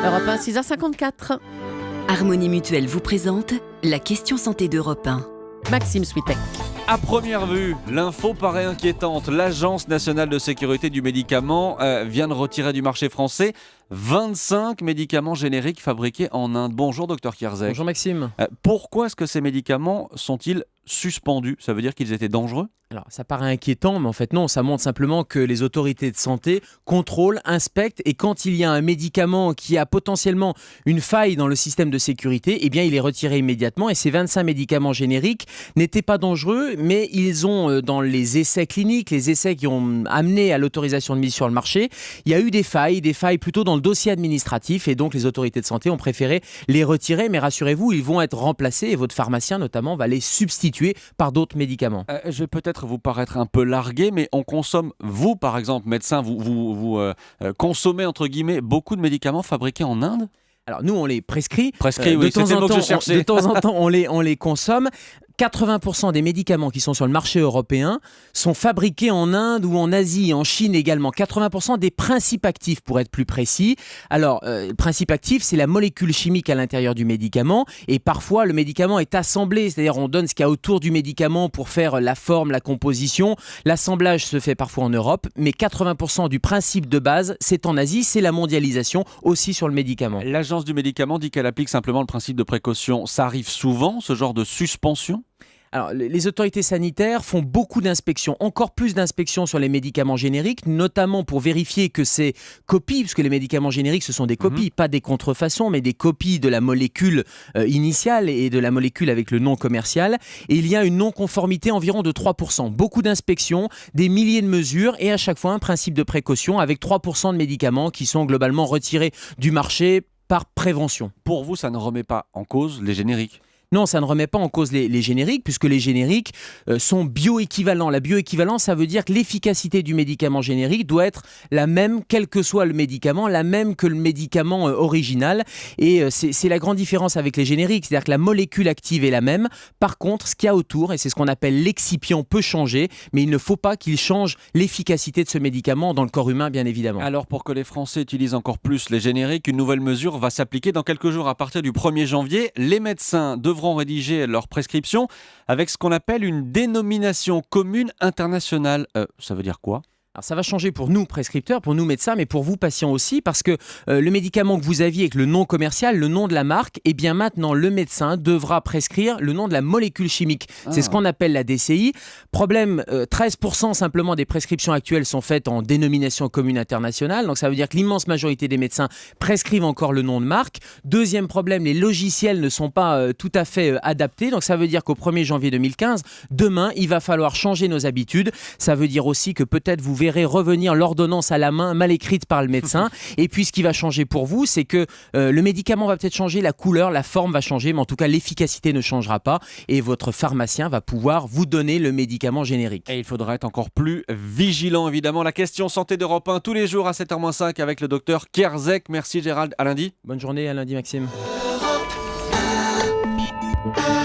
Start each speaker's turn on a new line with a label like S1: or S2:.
S1: Europe 1, 6h54.
S2: Harmonie Mutuelle vous présente la question santé d'Europe 1.
S1: Maxime Switek.
S3: À première vue, l'info paraît inquiétante. L'Agence nationale de sécurité du médicament vient de retirer du marché français 25 médicaments génériques fabriqués en Inde. Bonjour Dr Kierzek.
S4: Bonjour Maxime.
S3: Pourquoi est-ce que ces médicaments sont-ils suspendus ? Ça veut dire qu'ils étaient dangereux ?
S4: Alors ça paraît inquiétant, mais en fait non, ça montre simplement que les autorités de santé contrôlent, inspectent, et quand il y a un médicament qui a potentiellement une faille dans le système de sécurité, eh bien il est retiré immédiatement. Et ces 25 médicaments génériques n'étaient pas dangereux, mais ils ont, dans les essais cliniques, les essais qui ont amené à l'autorisation de mise sur le marché, il y a eu des failles plutôt dans le dossier administratif, et donc les autorités de santé ont préféré les retirer. Mais rassurez-vous, ils vont être remplacés, et votre pharmacien notamment va les substituer par d'autres médicaments.
S3: Je vais peut-être vous paraître un peu largué, mais on consomme, vous par exemple, médecin, vous consommez entre guillemets beaucoup de médicaments fabriqués en Inde ?
S4: Alors nous on les prescrit,
S3: Oui, c'était le mot que je cherchais.
S4: De temps en temps on les consomme. 80% des médicaments qui sont sur le marché européen sont fabriqués en Inde ou en Asie, en Chine également. 80% des principes actifs, pour être plus précis. Alors, le principe actif, c'est la molécule chimique à l'intérieur du médicament. Et parfois, le médicament est assemblé. C'est-à-dire, on donne ce qu'il y a autour du médicament pour faire la forme, la composition. L'assemblage se fait parfois en Europe. Mais 80% du principe de base, c'est en Asie. C'est la mondialisation aussi sur le médicament.
S3: L'agence du médicament dit qu'elle applique simplement le principe de précaution. Ça arrive souvent, ce genre de suspension ?
S4: Alors, les autorités sanitaires font beaucoup d'inspections, encore plus d'inspections sur les médicaments génériques, notamment pour vérifier que ces copies, puisque les médicaments génériques, ce sont des copies, pas des contrefaçons, mais des copies de la molécule initiale et de la molécule avec le nom commercial. Et il y a une non-conformité environ de 3%. Beaucoup d'inspections, des milliers de mesures, et à chaque fois un principe de précaution avec 3% de médicaments qui sont globalement retirés du marché par prévention.
S3: Pour vous, ça ne remet pas en cause les génériques ?
S4: Non, ça ne remet pas en cause les génériques, puisque les génériques sont bioéquivalents. La bioéquivalence, ça veut dire que l'efficacité du médicament générique doit être la même, quel que soit le médicament, la même que le médicament original. Et c'est la grande différence avec les génériques, c'est-à-dire que la molécule active est la même. Par contre, ce qu'il y a autour, et c'est ce qu'on appelle l'excipient, peut changer, mais il ne faut pas qu'il change l'efficacité de ce médicament dans le corps humain, bien évidemment.
S3: Alors, pour que les Français utilisent encore plus les génériques, une nouvelle mesure va s'appliquer dans quelques jours. À partir du 1er janvier, les médecins devront rédiger leurs prescriptions avec ce qu'on appelle une dénomination commune internationale. Ça veut dire quoi ?
S4: Alors ça va changer pour nous prescripteurs, pour nous médecins, mais pour vous patients aussi, parce que le médicament que vous aviez avec le nom commercial, le nom de la marque, eh bien maintenant le médecin devra prescrire le nom de la molécule chimique. C'est ce qu'on appelle la DCI. Problème, 13% simplement des prescriptions actuelles sont faites en dénomination commune internationale, donc ça veut dire que l'immense majorité des médecins prescrivent encore le nom de marque. Deuxième problème, les logiciels ne sont pas tout à fait adaptés, donc ça veut dire qu'au 1er janvier 2015, demain, il va falloir changer nos habitudes. Ça veut dire aussi que peut-être vous verrez revenir l'ordonnance à la main, mal écrite par le médecin. Et puis ce qui va changer pour vous, c'est que le médicament va peut-être changer, la couleur, la forme va changer, mais en tout cas l'efficacité ne changera pas. Et votre pharmacien va pouvoir vous donner le médicament générique.
S3: Et il faudra être encore plus vigilant, évidemment. La question santé d'Europe 1 tous les jours à 7h-5 avec le docteur Kierzek. Merci Gérald, à lundi.
S4: Bonne journée, à lundi Maxime.
S1: Europe 1.